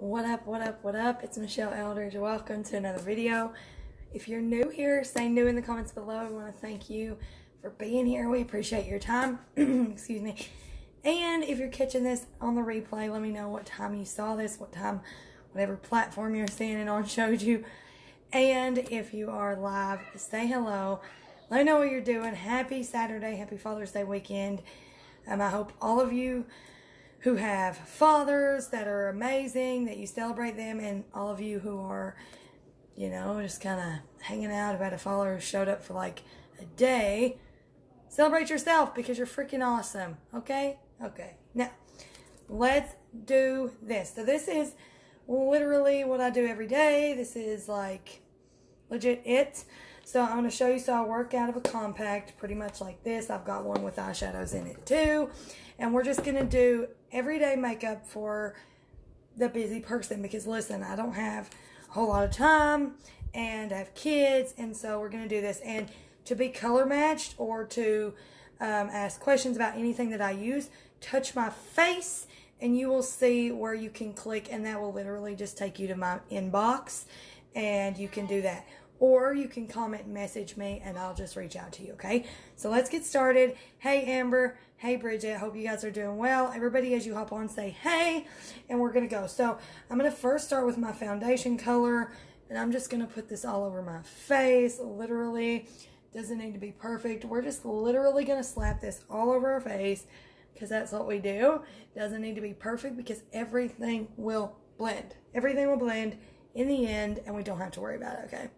What up, what up, what up? It's Michelle Eldridge. Welcome to another video. If you're new here, say new in the comments below. I want to thank you for being here. We appreciate your time. Excuse me. And if you're catching this on the replay, let me know what time you saw this, what time, whatever platform you're seeing it on showed you. And if you are live, say hello. Let me know what you're doing. Happy Saturday. Happy Father's Day weekend. I hope all of you who have fathers that are amazing, that you celebrate them, and all of you who are, you know, just kind of hanging out about a father who showed up for like a day, celebrate yourself because you're freaking awesome, okay? Okay, now, let's do this. So this is literally what I do every day. This is like legit it. So I'm going to show you. So I work out of a compact pretty much like this. I've got one with eyeshadows in it too. And we're just going to do everyday makeup for the busy person. Because listen, I don't have a whole lot of time and I have kids. And so we're going to do this. And to be color matched or to ask questions about anything that I use, touch my face and you will see where you can click. And that will literally just take you to my inbox. And you can do that. Or you can comment and message me and I'll just reach out to you, okay? So let's get started. Hey, Amber. Hey, Bridget. Hope you guys are doing well. Everybody, as you hop on, say hey. And we're going to go. So I'm going to first start with my foundation color. And I'm just going to put this all over my face. Literally. Doesn't need to be perfect. We're just literally going to slap this all over our face. Because that's what we do. Doesn't need to be perfect because everything will blend. Everything will blend in the end. And we don't have to worry about it, okay?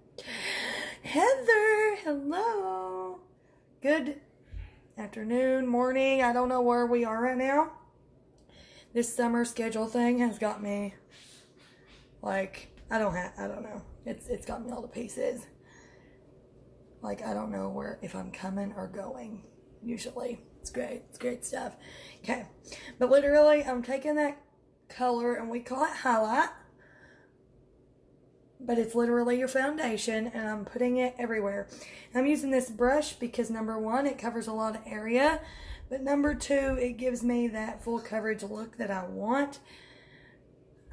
Heather, hello. Good afternoon, morning. I don't know where we are right now. This summer schedule thing has got me like I don't know. It's got me all to pieces. Like I don't know where if I'm coming or going. Usually, it's great. It's great stuff. Okay, but literally, I'm taking that color and we call it highlight. But it's literally your foundation, and I'm putting it everywhere. I'm using this brush because, number one, it covers a lot of area. But number two, it gives me that full coverage look that I want.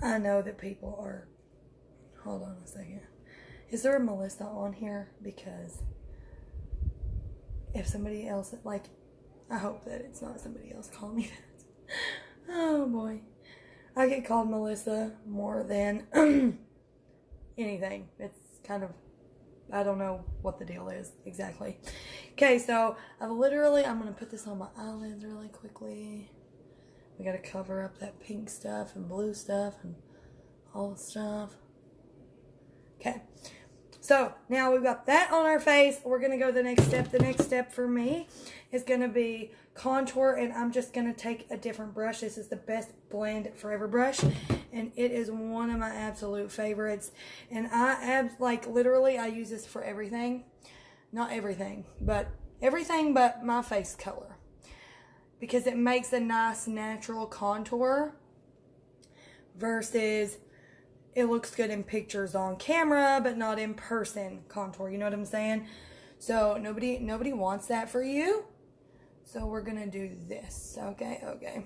I know that people are... Hold on a second. Is there a Melissa on here? Because if somebody else... Like, I hope that it's not somebody else calling me that. Oh, boy. I get called Melissa more than... anything. It's kind of, I don't know what the deal is exactly. Okay, so I'm going to put this on my eyelids really quickly. We got to cover up that pink stuff and blue stuff and all the stuff. Okay, so now we've got that on our face. We're going to go to the next step. The next step for me is going to be contour, and I'm just going to take a different brush. This is the Best Blend Forever brush, and it is one of my absolute favorites. And literally I use this for everything. Not everything, but everything but my face color. Because it makes a nice natural contour versus it looks good in pictures on camera, but not in person contour. You know what I'm saying? So nobody wants that for you. So we're going to do this. Okay.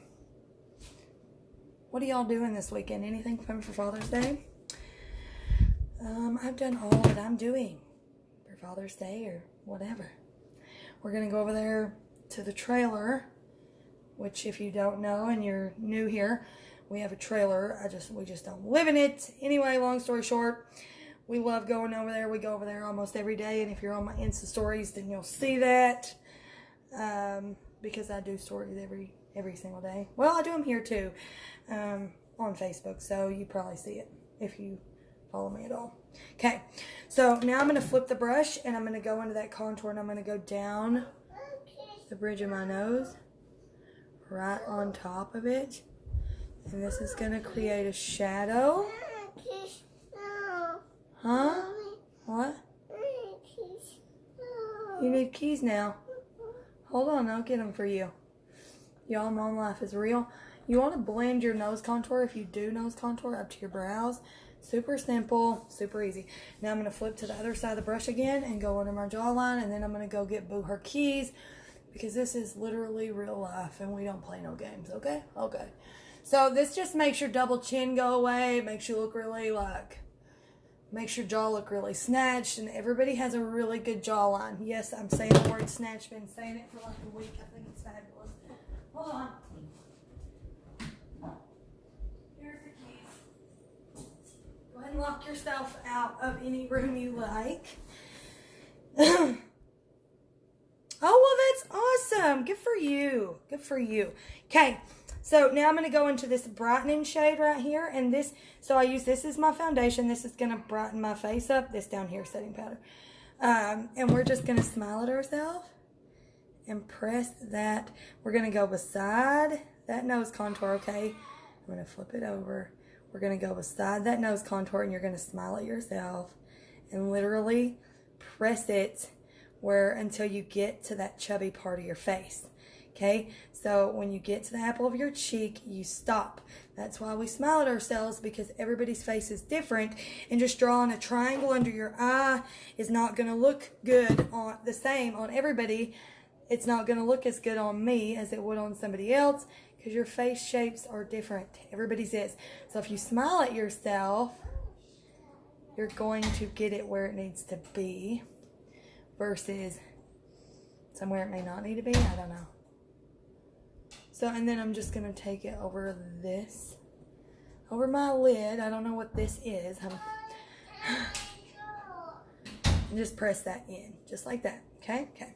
What are y'all doing this weekend? Anything fun for Father's Day? I've done all that I'm doing for Father's Day or whatever. We're going to go over there to the trailer, which if you don't know and you're new here, we have a trailer. We just don't live in it. Anyway, long story short, we love going over there. We go over there almost every day. And if you're on my Insta stories, then you'll see that. Because I do stories every single day. Well, I do them here too. On Facebook. So you probably see it if you follow me at all. Okay. So now I'm going to flip the brush and I'm going to go into that contour and I'm going to go down the bridge of my nose. Right on top of it. And this is going to create a shadow. Huh? What? You need keys now. Hold on, I'll get them for you. Y'all, Mom Life is real. You want to blend your nose contour if you do nose contour up to your brows. Super simple, super easy. Now I'm going to flip to the other side of the brush again and go under my jawline. And then I'm going to go get Boo her keys because this is literally real life and we don't play no games, okay? Okay. So this just makes your double chin go away, makes you look really like, makes your jaw look really snatched, and everybody has a really good jawline. Yes, I'm saying the word snatched, been saying it for like a week. I think it's fabulous. Hold on. Here's the keys. Go ahead and lock yourself out of any room you like. Oh, well, that's awesome. Good for you. Good for you. Okay, so now I'm going to go into this brightening shade right here. And this, so I use this as my foundation. This is going to brighten my face up. This down here, setting powder. And we're just going to smile at ourselves and press that. We're going to go beside that nose contour, okay? I'm going to flip it over. We're going to go beside that nose contour, and you're going to smile at yourself and literally press it where until you get to that chubby part of your face. Okay, so when you get to the apple of your cheek, you stop. That's why we smile at ourselves, because everybody's face is different, and just drawing a triangle under your eye is not going to look good on the same on everybody. It's not going to look as good on me as it would on somebody else, because your face shapes are different. Everybody's is. So if you smile at yourself, you're going to get it where it needs to be, versus somewhere it may not need to be. I don't know. So, and then I'm just going to take it over this, over my lid. I don't know what this is. And just press that in, just like that. Okay? Okay.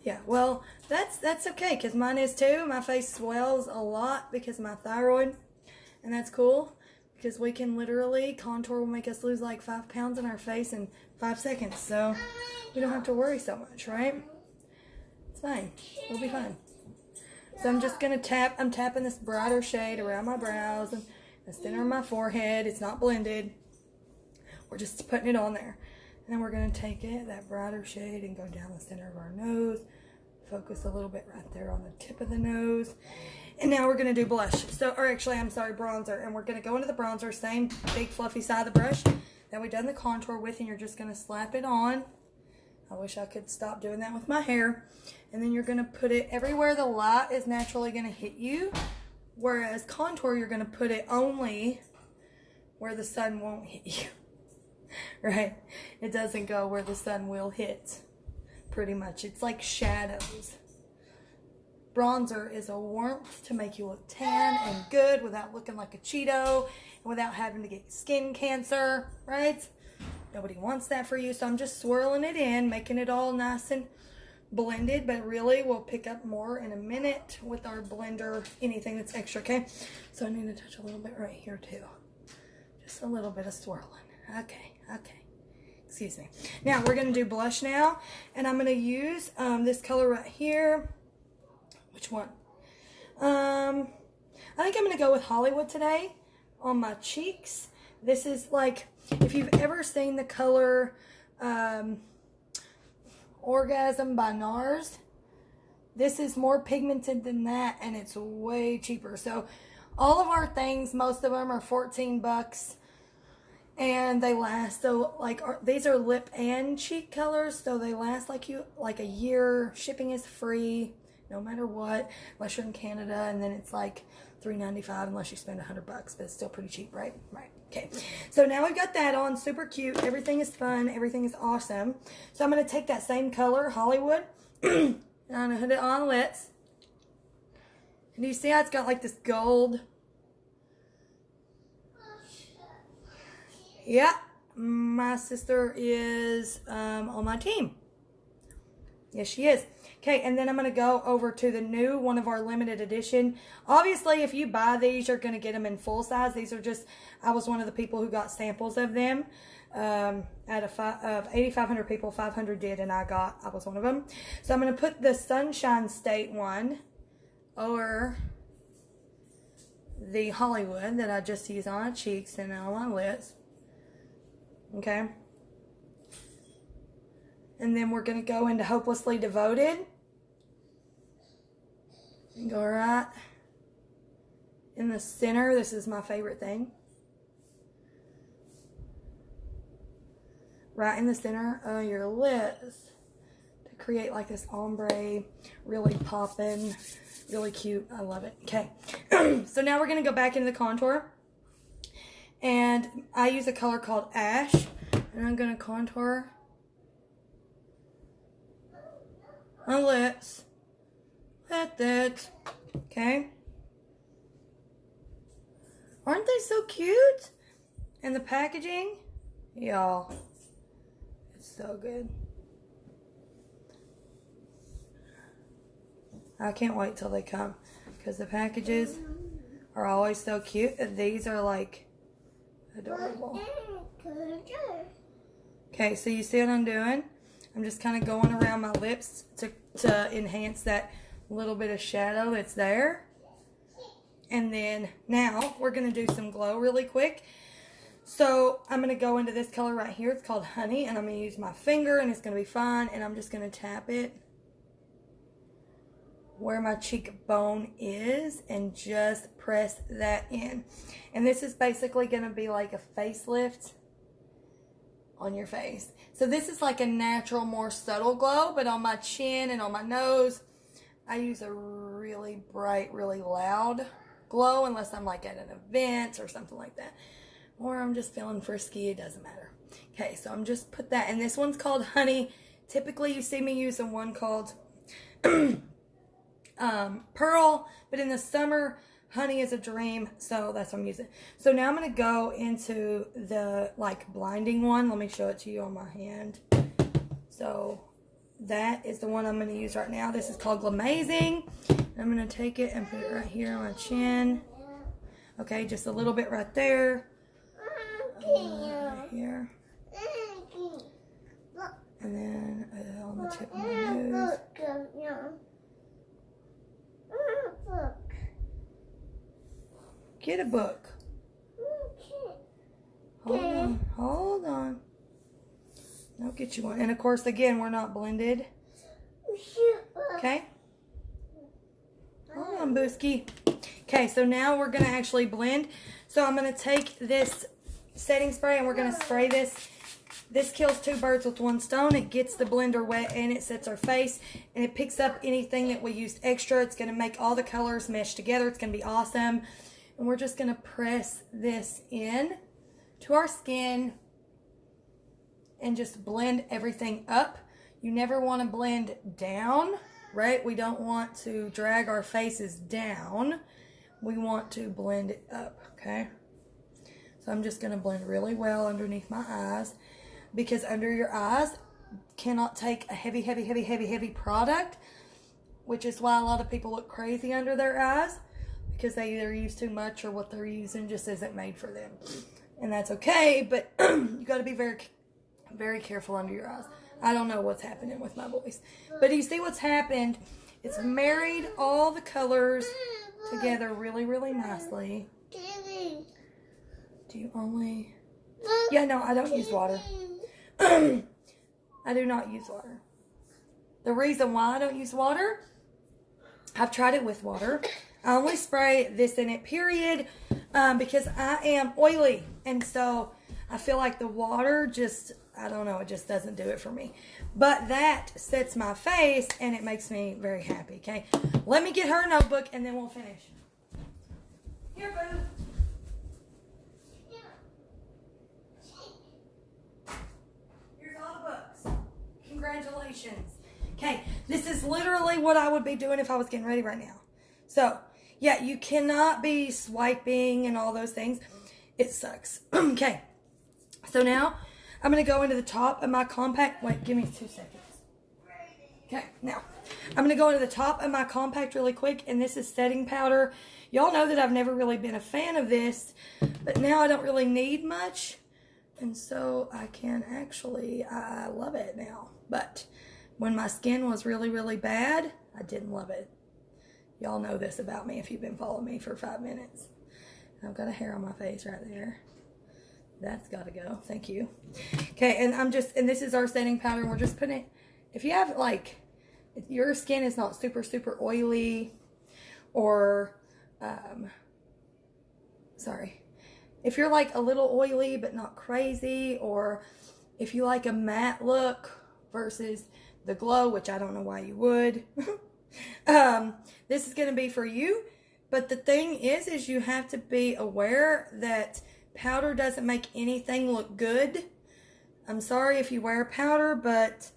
Yeah, well, that's okay, because mine is too. My face swells a lot because of my thyroid, and that's cool. Because we can literally, contour will make us lose like 5 pounds in our face in 5 seconds. So we don't have to worry so much, right? It's fine. We'll be fine. So I'm just going to tap. I'm tapping this brighter shade around my brows and the center of my forehead. It's not blended. We're just putting it on there. And then we're going to take it, that brighter shade, and go down the center of our nose. Focus a little bit right there on the tip of the nose. And now we're going to do blush. So, or actually, I'm sorry, bronzer. And we're going to go into the bronzer, same big fluffy side of the brush that we done the contour with, and you're just going to slap it on. I wish I could stop doing that with my hair. And then you're going to put it everywhere the light is naturally going to hit you. Whereas contour, you're going to put it only where the sun won't hit you. Right? It doesn't go where the sun will hit. Pretty much. It's like shadows. Bronzer is a warmth to make you look tan and good without looking like a Cheeto and without having to get skin cancer, right? Nobody wants that for you. So I'm just swirling it in, making it all nice and blended, but really we'll pick up more in a minute with our blender, anything that's extra, okay? So I need to touch a little bit right here too. Just a little bit of swirling. Okay, okay. Excuse me. Now we're going to do blush now, and I'm going to use this color right here. Which one? I think I'm going to go with Hollywood today on my cheeks. This is like, if you've ever seen the color Orgasm by NARS, this is more pigmented than that, and it's way cheaper. So all of our things, most of them are 14 bucks. And they last, so like these are lip and cheek colors, so they last like a year. Shipping is free no matter what, unless you're in Canada, and then it's like $3.95 unless you spend 100 bucks, but it's still pretty cheap, right? Right. Okay. So now we've got that on, super cute. Everything is fun. Everything is awesome. So I'm going to take that same color, Hollywood, and I'm going to put it on lips. And do you see how it's got like this gold? Yeah, my sister is on my team. Yes, she is. Okay, and then I'm going to go over to the new one of our limited edition. Obviously, if you buy these, you're going to get them in full size. These are just, I was one of the people who got samples of them. Out of 8,500 people, 500 did, and I was one of them. So I'm going to put the Sunshine State one over the Hollywood that I just used on my cheeks and on my lips. Okay. And then we're going to go into Hopelessly Devoted. And go right in the center. This is my favorite thing. Right in the center of your lips to create like this ombre, really popping Really cute. I love it. Okay. So now we're going to go back into the contour. And I use a color called Ash. And I'm going to contour my lips like that. Okay. Aren't they so cute? And the packaging, y'all, it's so good. I can't wait till they come because the packages are always so cute. And these are like adorable. Okay, so you see what I'm doing? I'm just kind of going around my lips to enhance that little bit of shadow that's there. And then now we're going to do some glow really quick. So I'm going to go into this color right here. It's called Honey. And I'm going to use my finger and it's going to be fine. And I'm just going to tap it where my cheekbone is and just press that in. And this is basically going to be like a facelift on your face. So this is like a natural, more subtle glow, but on my chin and on my nose, I use a really bright, really loud glow unless I'm like at an event or something like that. Or I'm just feeling frisky, it doesn't matter. Okay, so I'm just put that, and this one's called Honey. Typically you see me using one called Pearl, but in the summer, Honey is a dream, so that's what I'm using. So now I'm going to go into the like blinding one. Let me show it to you on my hand. So that is the one I'm going to use right now. This is called Glamazing. I'm going to take it and put it right here on my chin. Okay, just a little bit right there. Right here. And then on the tip of my nose. Get a book. Hold on. I'll get you one. And of course, again, we're not blended. Okay. Hold on, Booski. Okay, so now we're going to actually blend. So I'm going to take this setting spray and we're going to spray this. This kills two birds with one stone. It gets the blender wet and it sets our face. And it picks up anything that we used extra. It's going to make all the colors mesh together. It's going to be awesome. And we're just going to press this in to our skin and just blend everything up. You never want to blend down, right? We don't want to drag our faces down. We want to blend it up, okay? So I'm just going to blend really well underneath my eyes, because under your eyes cannot take a heavy product, which is why a lot of people look crazy under their eyes, because they either use too much or what they're using just isn't made for them. And that's okay, but you got to be very careful under your eyes. I don't know what's happening with my voice, but you see what's happened? It's married all the colors together really nicely. Do you only... Yeah, no, I don't use water. I do not use water. The reason why I don't use water, I've tried it with water. I only spray this in it, period, because I am oily. And so I feel like the water just, I don't know, it just doesn't do it for me. But that sets my face and it makes me very happy, okay? Let me get her notebook and then we'll finish. Here, boo. Here's all the books. Congratulations. Okay, this is literally what I would be doing if I was getting ready right now. So, yeah, you cannot be swiping and all those things. It sucks. Okay, so now I'm going to go into the top of my compact. Wait, give me 2 seconds. Okay, now I'm going to go into the top of my compact really quick, and this is setting powder. Y'all know that I've never really been a fan of this, but now I don't really need much, and so I can actually, I love it now. But when my skin was really bad, I didn't love it. Y'all know this about me if you've been following me for 5 minutes. I've got a hair on my face right there. That's got to go. Thank you. Okay, and this is our setting powder, and we're just putting it, if you have, like, if your skin is not super oily, or, if you're, like, a little oily but not crazy, or if you like a matte look versus the glow, which I don't know why you would, This is going to be for you. But the thing is you have to be aware that powder doesn't make anything look good. I'm sorry if you wear powder, but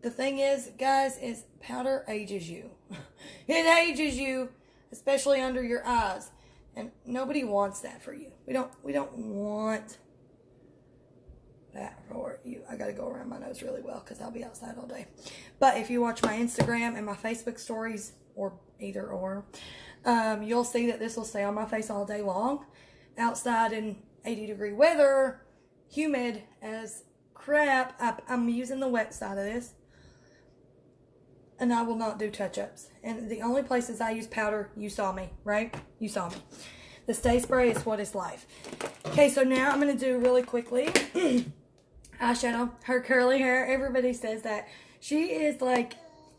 the thing is, guys, is powder ages you. It ages you, especially under your eyes. And nobody wants that for you. We don't want that for you. I gotta go around my nose really well because I'll be outside all day. But if you watch my Instagram and my Facebook stories, or either or, you'll see that this will stay on my face all day long. Outside in 80-degree weather, humid as crap. I'm using the wet side of this. And I will not do touch-ups. And the only places I use powder, you saw me, right? You saw me. The Stay Spray is what is life. Okay, so now I'm going to do really quickly eyeshadow. Her curly hair, everybody says that. She is like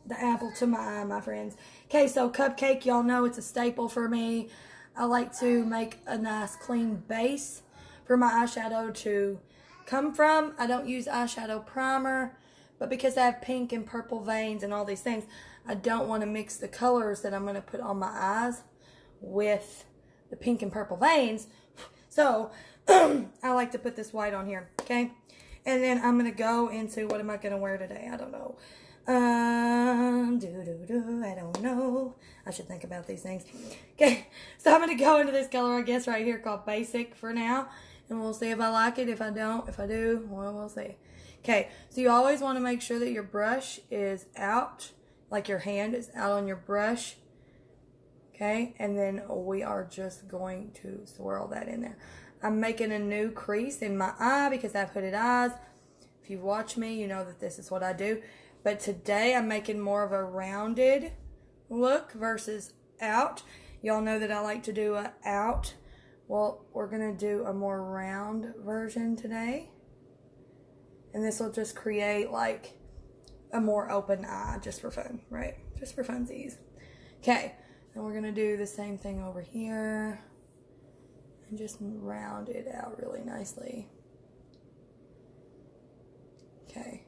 the apple to my eye, my friends. Okay, so Cupcake, y'all know it's a staple for me. I like to make a nice clean base for my eyeshadow to come from. I don't use eyeshadow primer. But because I have pink and purple veins and all these things, I don't want to mix the colors that I'm going to put on my eyes with the pink and purple veins. So, I like to put this white on here, okay? And then I'm going to go into, what am I going to wear today? I don't know. I don't know. I should think about these things. Okay, so I'm going to go into this color, I guess, right here called Basic for now. And we'll see if I like it. If I don't, if I do, well, we'll see. Okay, so you always want to make sure that your brush is out, like your hand is out on your brush. Okay, and then we are just going to swirl that in there. I'm making a new crease in my eye because I have hooded eyes. If you watch me, you know that this is what I do. But today I'm making more of a rounded look versus out. Y'all know that I like to do a out. Well, we're going to do a more round version today. And this will just create like a more open eye just for fun, right? Just for funsies. Okay, and we're going to do the same thing over here. And just round it out really nicely. Okay.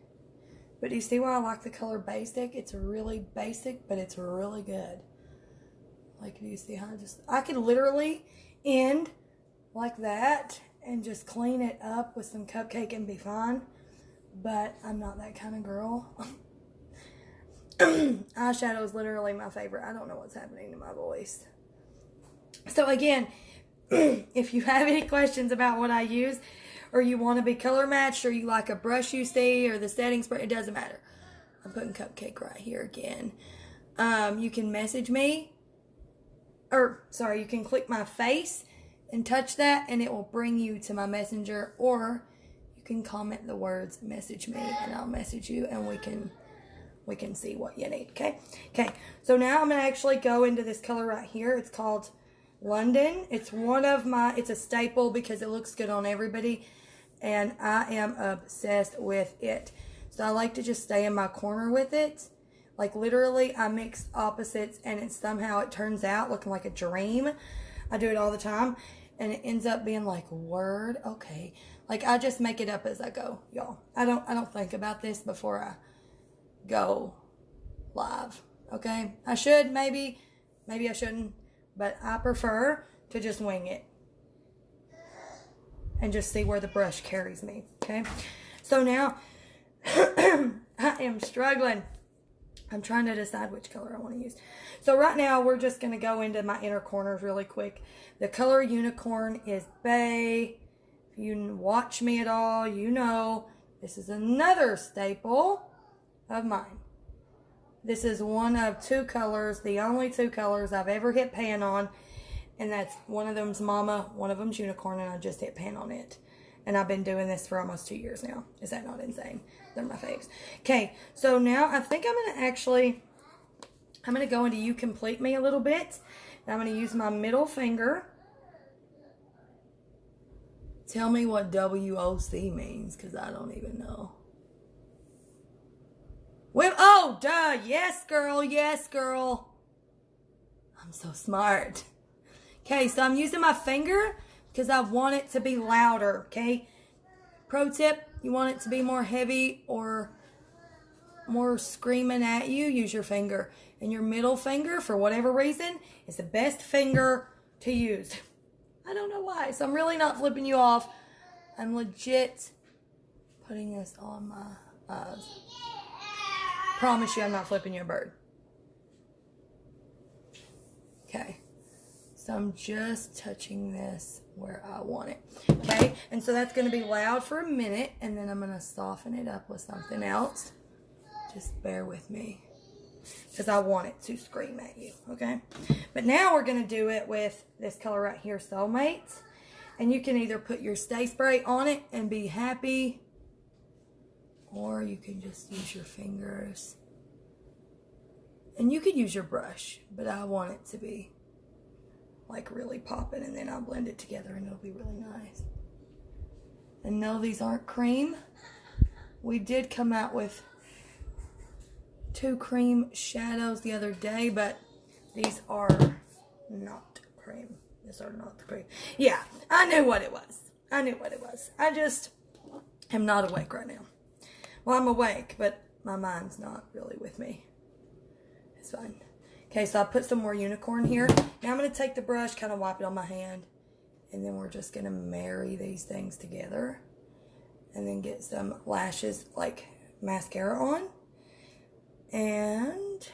But do you see why I like the color Basic? It's really basic, but it's really good. Like, do you see how I could literally end like that and just clean it up with some Cupcake and be fine. But I'm not that kind of girl. Eyeshadow is literally my favorite. I don't know what's happening to my voice. So again, if you have any questions about what I use, or you want to be color matched, or you like a brush you see, or the setting spray, it doesn't matter. I'm putting Cupcake right here again. You can message me, you can click my face and touch that, and it will bring you to my messenger, or you can comment the words message me, and I'll message you, and we can see what you need. Okay, so now I'm gonna actually go into this color right here. It's called London. It's it's a staple because it looks good on everybody, and I am obsessed with it. So I like to just stay in my corner with it. Like literally I mix opposites, and it turns out looking like a dream. I do it all the time, and it ends up being like, word, okay. Like I just make it up as I go, y'all. I don't think about this before I go live. Okay? I should, maybe I shouldn't, but I prefer to just wing it and just see where the brush carries me. Okay? So now I am struggling. I'm trying to decide which color I want to use. So right now we're just going to go into my inner corners really quick. The color Unicorn is Bay. If you watch me at all, you know this is another staple of mine. This is one of two colors, the only two colors I've ever hit pan on, and that's one of them's Mama, one of them's Unicorn, and I just hit pan on it. And I've been doing this for almost 2 years now. Is that not insane? They're my faves. Okay, so now I think I'm going to go into You Complete Me a little bit. And I'm going to use my middle finger. Tell me what WOC means, because I don't even know. Oh, duh. Yes, girl. Yes, girl. I'm so smart. Okay, so I'm using my finger because I want it to be louder, okay? Pro tip, you want it to be more heavy or more screaming at you, use your finger. And your middle finger, for whatever reason, is the best finger to use. I don't know why. So I'm really not flipping you off. I'm legit putting this on my eyes. Promise you I'm not flipping you a bird. Okay. So I'm just touching this where I want it. Okay. And so that's going to be loud for a minute. And then I'm going to soften it up with something else. Just bear with me. Because I want it to scream at you. Okay. But now we're going to do it with this color right here, Soulmates. And you can either put your Stay Spray on it and be happy. Or you can just use your fingers. And you could use your brush. But I want it to be like really popping, and then I'll blend it together and it'll be really nice. And no, these aren't cream. We did come out with 2 cream shadows the other day, but these are not cream. These are not cream. Yeah, I knew what it was. I knew what it was. I just am not awake right now. Well, I'm awake, but my mind's not really with me. It's fine. Okay, so I put some more unicorn here. Now I'm going to take the brush, kind of wipe it on my hand. And then we're just going to marry these things together. And then get some lashes, like mascara on. And then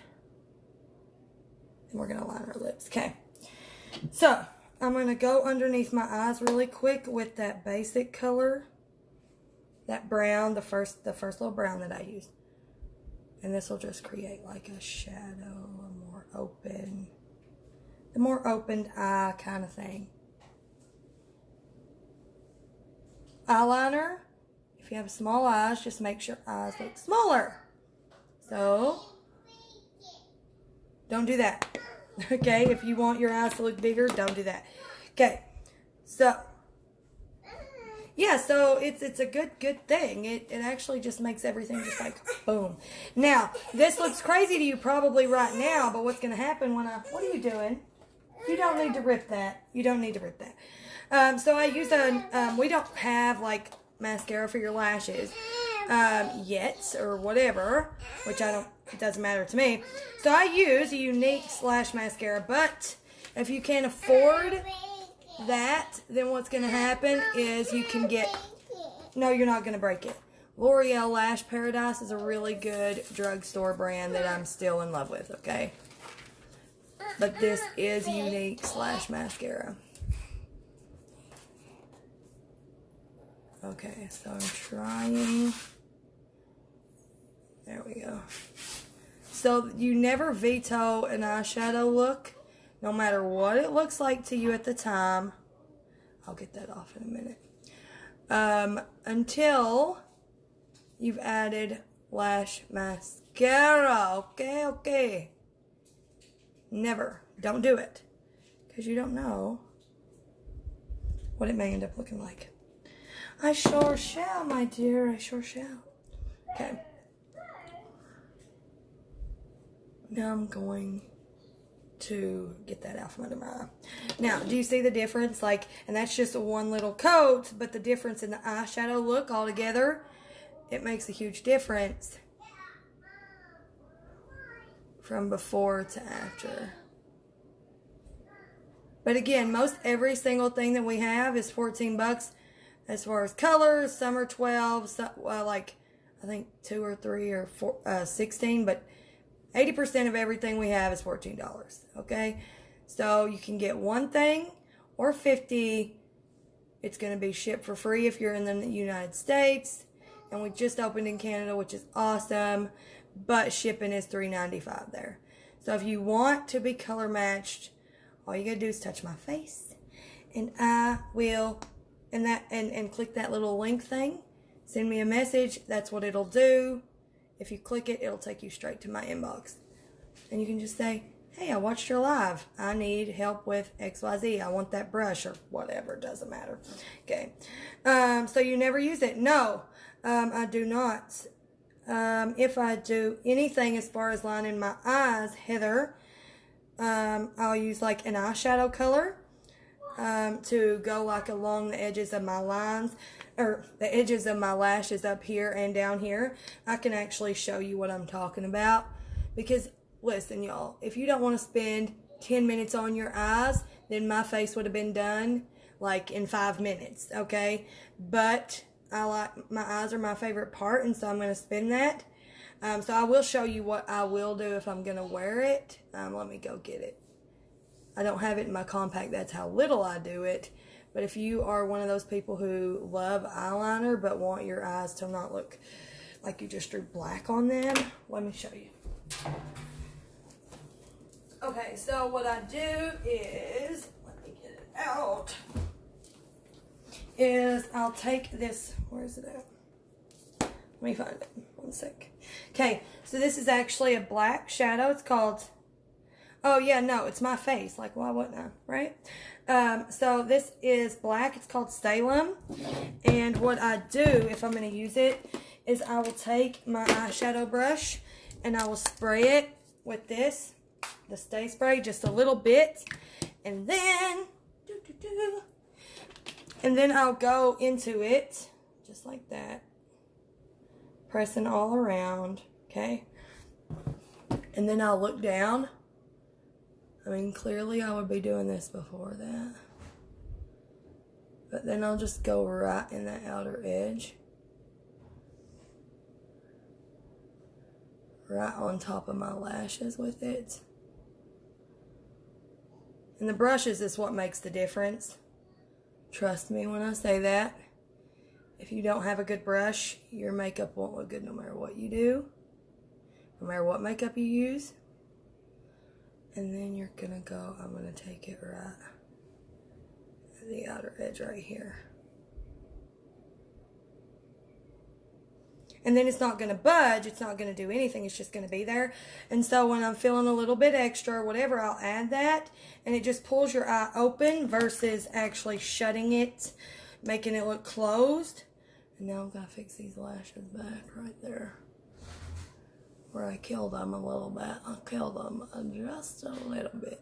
we're going to line our lips. Okay. So, I'm going to go underneath my eyes really quick with that basic color. That brown, the first little brown that I used. And this will just create like a shadow, a more open, the more opened eye kind of thing. Eyeliner, if you have small eyes, just make your eyes look smaller. So, don't do that. Okay, if you want your eyes to look bigger, don't do that. Okay, so, yeah, so it's a good thing. It actually just makes everything just like boom. Now, this looks crazy to you probably right now, but what's going to happen when what are you doing? You don't need to rip that. You don't need to rip that. So I use we don't have like mascara for your lashes yet or whatever, which it doesn't matter to me. So I use a Younique Slash mascara, but if you can't afford that, then what's going to happen is you can get, no, you're not going to break it. L'Oreal Lash Paradise is a really good drugstore brand that I'm still in love with, okay? But this is Younique Slash mascara. Okay, so I'm trying. There we go. So you never veto an eyeshadow look, no matter what it looks like to you at the time. I'll get that off in a minute. Until you've added lash mascara. Okay. Never. Don't do it. Because you don't know what it may end up looking like. I sure shall, my dear. I sure shall. Okay. Now I'm going to get that out from under my eye. Now, do you see the difference? Like, and that's just a one little coat, but the difference in the eyeshadow look altogether, it makes a huge difference from before to after. But again, most every single thing that we have is $14 as far as colors. Some are 12, some, like I think 2 or 3 or 4, 16, but 80% of everything we have is $14, okay? So you can get one thing or 50. It's going to be shipped for free if you're in the United States. And we just opened in Canada, which is awesome. But shipping is $3.95 there. So if you want to be color matched, all you got to do is touch my face. And I will, and click that little link thing. Send me a message. That's what it'll do. If you click it, it'll take you straight to my inbox. And you can just say, hey, I watched your live. I need help with XYZ. I want that brush or whatever. Doesn't matter. Okay. So you never use it? No, I do not. If I do anything as far as lining my eyes, Heather, I'll use like an eyeshadow color to go like along the edges of my lines, or the edges of my lashes up here and down here. I can actually show you what I'm talking about, because listen, y'all, if you don't want to spend 10 minutes on your eyes, then my face would have been done like in 5 minutes, okay? But I like, my eyes are my favorite part, and so I'm going to spend that. So I will show you what I will do if I'm going to wear it. Let me go get it. I don't have it in my compact. That's how little I do it. But if you are one of those people who love eyeliner but want your eyes to not look like you just drew black on them, let me show you. Okay, so what I do is, let me get it out, is I'll take this, where is it at? Let me find it, 1 sec. Okay, so this is actually a black shadow. It's called, oh yeah, no, it's my face. Like, why wouldn't I, right? So this is black. It's called Salem. And what I do, if I'm going to use it, is I will take my eyeshadow brush and I will spray it with this, the Stay Spray, just a little bit. And then, and then I'll go into it, just like that. Pressing all around, okay? And then I'll look down. I mean, clearly I would be doing this before that. But then I'll just go right in the outer edge. Right on top of my lashes with it. And the brushes is what makes the difference. Trust me when I say that. If you don't have a good brush, your makeup won't look good no matter what you do. No matter what makeup you use. And then you're gonna go, I'm gonna take it right at the outer edge right here. And then it's not gonna budge, it's not gonna do anything, it's just gonna be there. And so when I'm feeling a little bit extra or whatever, I'll add that. And it just pulls your eye open versus actually shutting it, making it look closed. And now I'm gonna fix these lashes back right there. Where I killed them a little bit. I killed them just a little bit.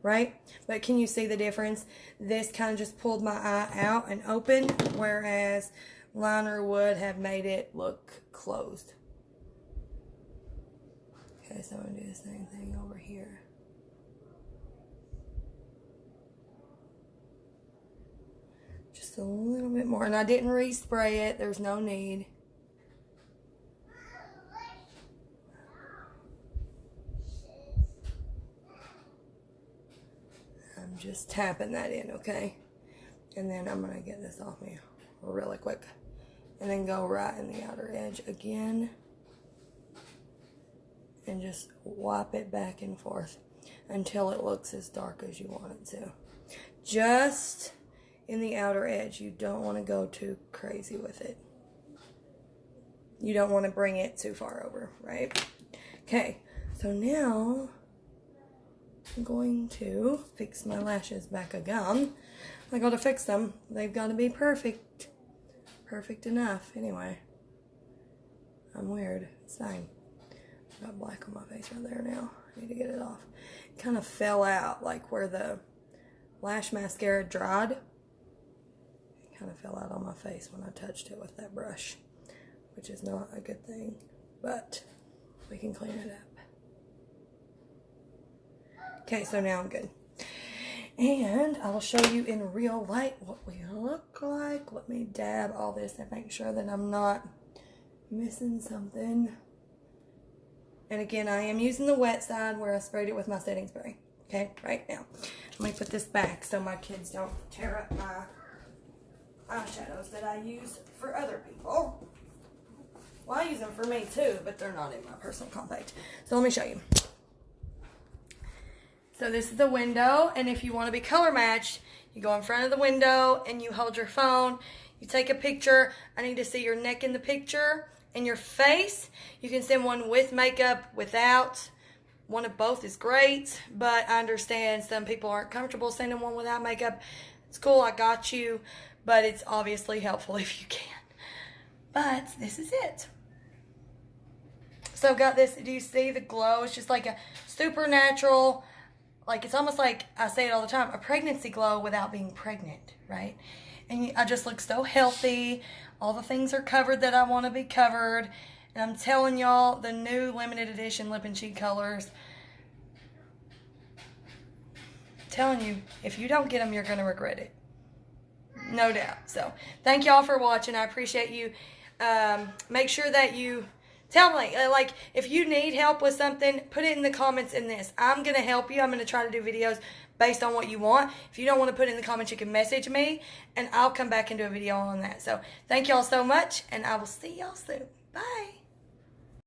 Right? But can you see the difference? This kind of just pulled my eye out and open, whereas liner would have made it look closed. Okay, so I'm going to do the same thing over here. Just a little bit more. And I didn't respray it. There's no need. I'm just tapping that in, okay? And then I'm going to get this off me really quick. And then go right in the outer edge again. And just wipe it back and forth until it looks as dark as you want it to. Just in the outer edge. You don't want to go too crazy with it. You don't want to bring it too far over, right? Okay, so now I'm going to fix my lashes back again. I gotta fix them. They've got to be perfect. Perfect enough. Anyway, I'm weird. It's fine. I've got black on my face right there now. I need to get it off. It kind of fell out, like where the lash mascara dried. It kind of fell out on my face when I touched it with that brush, which is not a good thing, but we can clean it up. Okay, so now I'm good. And I'll show you in real light what we look like. Let me dab all this and make sure that I'm not missing something. And again, I am using the wet side where I sprayed it with my setting spray. Okay, right now. Let me put this back so my kids don't tear up my eyeshadows that I use for other people. Well, I use them for me too, but they're not in my personal compact. So let me show you. So this is the window, and if you want to be color matched, you go in front of the window and you hold your phone, you take a picture. I need to see your neck in the picture and your face. You can send one with makeup, without. One of both is great, but I understand some people aren't comfortable sending one without makeup. It's cool, I got you, but it's obviously helpful if you can. But this is it. So I've got this, do you see the glow? It's just like a supernatural, like it's almost like, I say it all the time, a pregnancy glow without being pregnant, right? And I just look so healthy. All the things are covered that I want to be covered. And I'm telling y'all, the new limited edition lip and cheek colors, I'm telling you, if you don't get them, you're going to regret it. No doubt. So, thank y'all for watching. I appreciate you. Make sure that you tell me, like, if you need help with something, put it in the comments in this. I'm going to help you. I'm going to try to do videos based on what you want. If you don't want to put it in the comments, you can message me, and I'll come back and do a video on that. So, thank y'all so much, and I will see y'all soon. Bye.